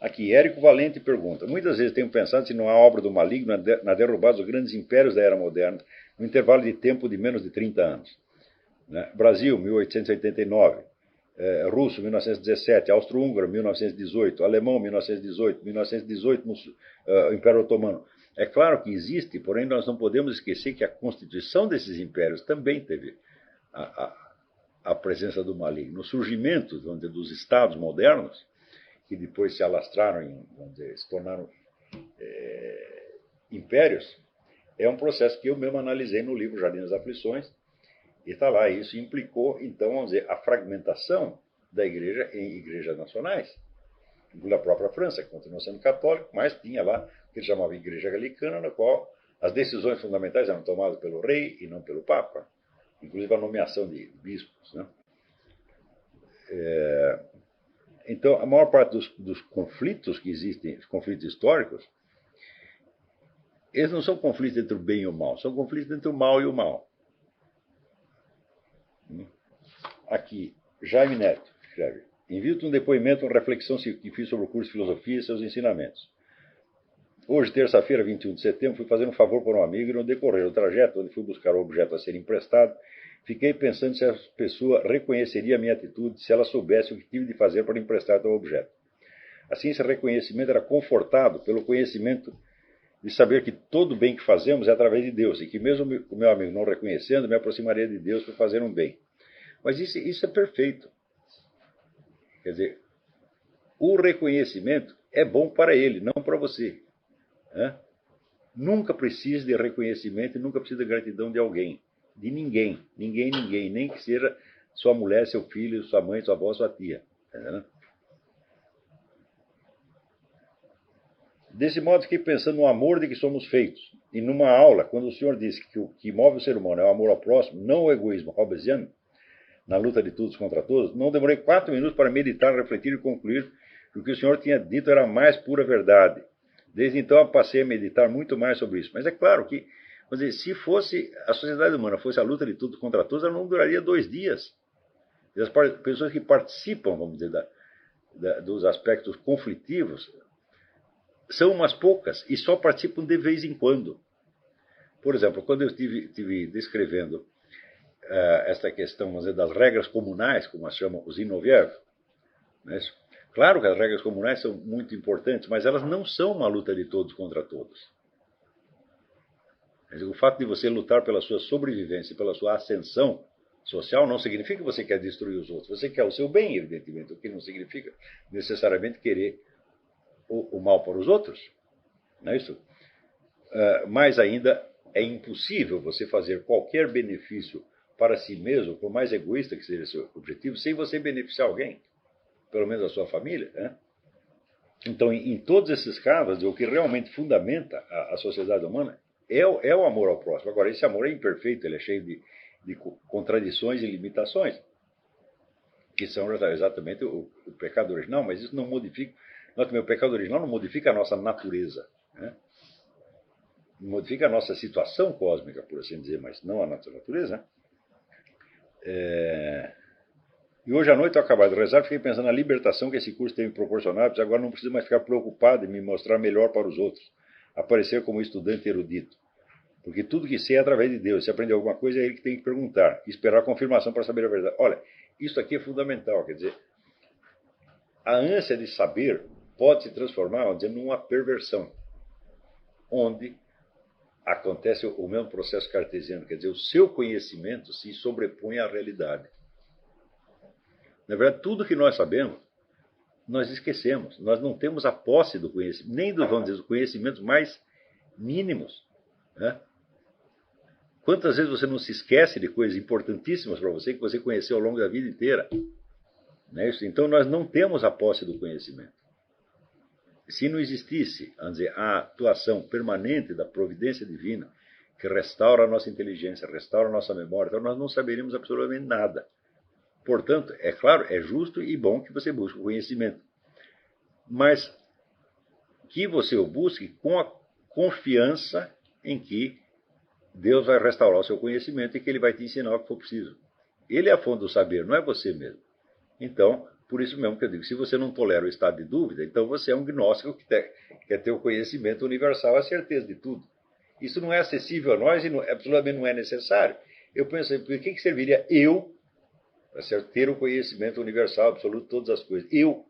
Aqui, Érico Valente pergunta: muitas vezes tenho pensado se não há obra do maligno na derrubada dos grandes impérios da era moderna, no intervalo de tempo de menos de 30 anos. Né? Brasil, 1889. Russo, 1917. Austro-Húngaro, 1918. Alemão, 1918. 1918, Império Otomano. É claro que existe, porém nós não podemos esquecer que a constituição desses impérios também teve a presença do maligno. O surgimento, vamos dizer, dos estados modernos, que depois se alastraram, vamos dizer, se tornaram impérios, é um processo que eu mesmo analisei no livro Jardim das Aflições, e está lá. Isso implicou, então, vamos dizer, a fragmentação da igreja em igrejas nacionais, incluindo a própria França, que continuou sendo católica, mas tinha lá o que eles chamavam de igreja galicana, na qual as decisões fundamentais eram tomadas pelo rei e não pelo papa, inclusive a nomeação de bispos. Né? Então, a maior parte dos conflitos que existem, os conflitos históricos, eles não são conflitos entre o bem e o mal, são conflitos entre o mal e o mal. Aqui, Jaime Neto escreve: envio-te um depoimento, uma reflexão que fiz sobre o curso de filosofia e seus ensinamentos. Hoje, terça-feira, 21 de setembro, fui fazer um favor para um amigo e no decorrer do trajeto, onde fui buscar o objeto a ser emprestado, fiquei pensando se a pessoa reconheceria a minha atitude se ela soubesse o que tive de fazer para emprestar tal objeto. Assim, esse reconhecimento era confortado pelo conhecimento de saber que todo o bem que fazemos é através de Deus, e que mesmo o meu amigo não reconhecendo, me aproximaria de Deus para fazer um bem. Mas isso é perfeito. Quer dizer, o reconhecimento é bom para ele, não para você. Nunca precisa de reconhecimento e nunca precisa de gratidão de alguém. De ninguém. Ninguém. Nem que seja sua mulher, seu filho, sua mãe, sua avó, sua tia. Desse modo, fiquei pensando no amor de que somos feitos. E numa aula, quando o senhor disse que o que move o ser humano é o amor ao próximo, não o egoísmo hobbesiano, na luta de todos contra todos, não demorei 4 minutos para meditar, refletir e concluir que o que o senhor tinha dito era a mais pura verdade. Desde então, eu passei a meditar muito mais sobre isso. Mas é claro que, vamos dizer, se fosse a sociedade humana fosse a luta de todos contra todos, ela não duraria 2 dias. E as pessoas que participam, vamos dizer, dos aspectos conflitivos, são umas poucas e só participam de vez em quando. Por exemplo, quando eu estive descrevendo esta questão, vamos dizer, das regras comunais, como as chamam os Zinoviev, né? Claro que as regras comunais são muito importantes, mas elas não são uma luta de todos contra todos. O fato de você lutar pela sua sobrevivência, pela sua ascensão social, não significa que você quer destruir os outros. Você quer o seu bem, evidentemente, o que não significa necessariamente querer o mal para os outros. Não é isso? Mais ainda, é impossível você fazer qualquer benefício para si mesmo, por mais egoísta que seja o seu objetivo, sem você beneficiar alguém, pelo menos a sua família. Né? Então, em todos esses casos, o que realmente fundamenta a sociedade humana é o amor ao próximo. Agora, esse amor é imperfeito, ele é cheio de contradições e limitações, que são exatamente o pecado original, mas isso não modifica. Note, o pecado original não modifica a nossa natureza, né? Modifica a nossa situação cósmica, por assim dizer, mas não a nossa natureza. E hoje à noite, ao acabar de rezar, fiquei pensando na libertação que esse curso tem me proporcionado, pois agora não preciso mais ficar preocupado em me mostrar melhor para os outros, aparecer como estudante erudito. Porque tudo que sei é através de Deus. Se aprender alguma coisa, é ele que tem que perguntar, e esperar a confirmação para saber a verdade. Olha, isso aqui é fundamental, quer dizer, a ânsia de saber pode se transformar, vamos dizer, numa perversão, onde acontece o mesmo processo cartesiano, quer dizer, o seu conhecimento se sobrepõe à realidade. Na verdade, tudo que nós sabemos, nós esquecemos. Nós não temos a posse do conhecimento, nem dos, vamos dizer, dos conhecimentos mais mínimos. Né? Quantas vezes você não se esquece de coisas importantíssimas para você, que você conheceu ao longo da vida inteira? Não é isso? Então, nós não temos a posse do conhecimento. Se não existisse, vamos dizer, a atuação permanente da providência divina, que restaura a nossa inteligência, restaura a nossa memória, então nós não saberíamos absolutamente nada. Portanto, é claro, é justo e bom que você busque o conhecimento. Mas que você o busque com a confiança em que Deus vai restaurar o seu conhecimento e que Ele vai te ensinar o que for preciso. Ele é a fonte do saber, não é você mesmo. Então, Por isso mesmo que eu digo, se você não tolera o estado de dúvida, então você é um gnóstico que quer ter o conhecimento universal, a certeza de tudo. Isso não é acessível a nós e absolutamente não é necessário. Eu penso, por que serviria eu, tá certo, ter o conhecimento universal, absoluto de todas as coisas? Eu.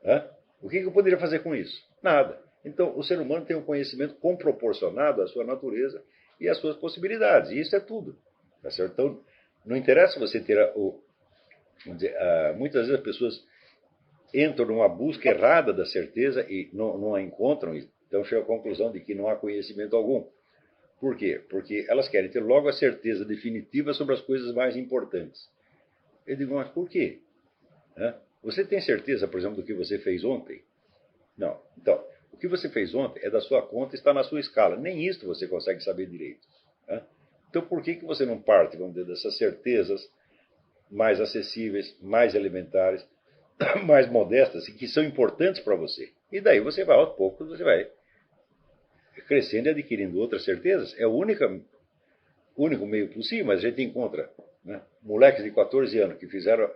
Né? O que eu poderia fazer com isso? Nada. Então, o ser humano tem um conhecimento comproporcionado à sua natureza e às suas possibilidades. E isso é tudo. Tá certo? Então, não interessa você ter vamos dizer, muitas vezes as pessoas entram numa busca errada da certeza e não a encontram, então chegam à conclusão de que não há conhecimento algum. Por quê? Porque elas querem ter logo a certeza definitiva sobre as coisas mais importantes. Eu digo, mas por quê? Você tem certeza, por exemplo, do que você fez ontem? Não. Então, o que você fez ontem é da sua conta e está na sua escala. Nem isso você consegue saber direito. Então, por que você não parte, vamos dizer, dessas certezas mais acessíveis, mais elementares, mais modestas e que são importantes para você? E daí você vai, aos poucos, você vai crescendo e adquirindo outras certezas. É o único meio possível, mas a gente encontra moleques de 14 anos que fizeram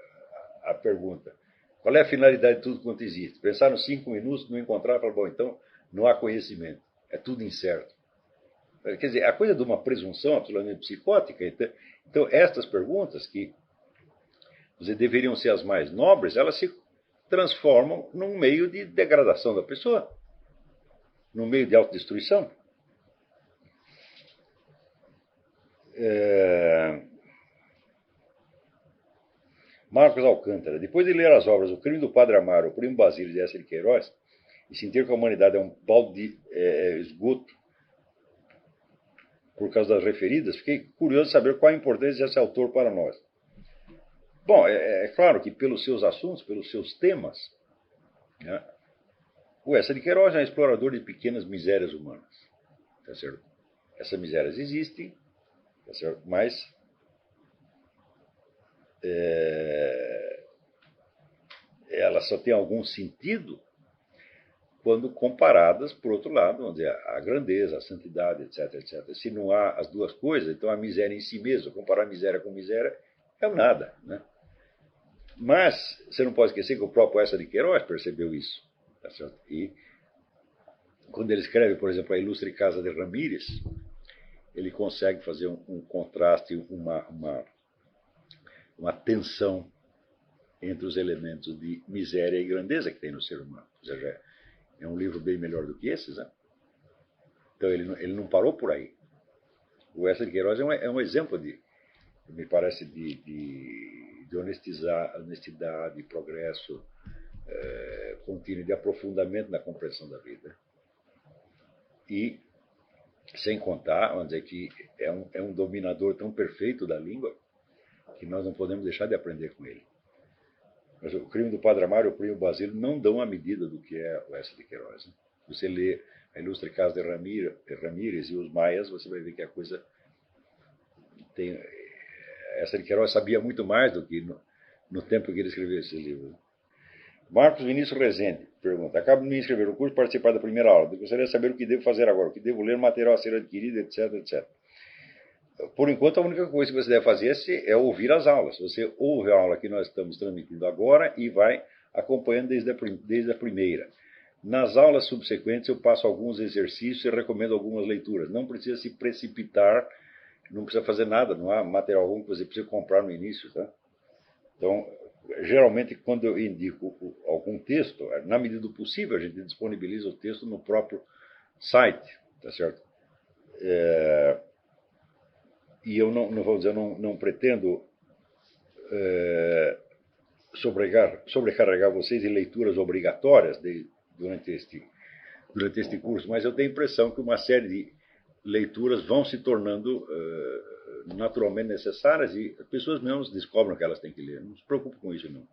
a pergunta: qual é a finalidade de tudo quanto existe? Pensaram 5 minutos, não encontraram, falaram, bom, então não há conhecimento. É tudo incerto. Quer dizer, a coisa de uma presunção absolutamente psicótica. Então estas perguntas, que deveriam ser as mais nobres, elas se transformam num meio de degradação da pessoa, num meio de autodestruição. Marcos Alcântara: depois de ler as obras O Crime do Padre Amaro, O Primo Basílio de Eça de Queiroz, e sentir que a humanidade é um balde de esgoto por causa das referidas, fiquei curioso de saber qual a importância desse autor para nós. Bom, é claro que pelos seus assuntos, pelos seus temas, o Eça de Queiroz é um explorador de pequenas misérias humanas. Tá certo? Essas misérias existem, tá certo? Mas elas só têm algum sentido quando comparadas, por outro lado, vamos dizer, a grandeza, a santidade, etc, etc. Se não há as duas coisas, então a miséria em si mesma, comparar miséria com miséria, é o nada. Mas você não pode esquecer que o próprio Eça de Queiroz percebeu isso. Tá certo? E quando ele escreve, por exemplo, A Ilustre Casa de Ramírez, ele consegue fazer um contraste, uma tensão entre os elementos de miséria e grandeza que tem no ser humano. Ou seja, é um livro bem melhor do que esses. Então ele não parou por aí. O Eça de Queiroz é um exemplo me parece, de honestidade, progresso contínuo, de aprofundamento na compreensão da vida. E, sem contar, vamos dizer que é um dominador tão perfeito da língua que nós não podemos deixar de aprender com ele. Mas O Crime do Padre Amaro e O Primo Basílio não dão a medida do que é o Eça de Queiroz. Você lê A Ilustre Casa de Ramírez e Os Maias, você vai ver que a coisa tem... Eça de Queiroz sabia muito mais do que no tempo que ele escreveu esse livro. Marcos Vinícius Rezende pergunta: acabo de me inscrever no curso e participar da primeira aula. Eu gostaria de saber o que devo fazer agora, o que devo ler, material a ser adquirido, etc, etc. Por enquanto, a única coisa que você deve fazer é ouvir as aulas. Você ouve a aula que nós estamos transmitindo agora e vai acompanhando desde a primeira. Nas aulas subsequentes, eu passo alguns exercícios e recomendo algumas leituras. Não precisa se precipitar, não precisa fazer nada, não há material algum que você precisa comprar no início. Tá? Então, geralmente, quando eu indico algum texto, na medida do possível, a gente disponibiliza o texto no próprio site. Tá certo? E eu não pretendo sobrecarregar vocês de leituras obrigatórias durante este curso, mas eu tenho a impressão que uma série de leituras vão se tornando naturalmente necessárias e as pessoas mesmas descobrem que elas têm que ler. Não se preocupe com isso, não.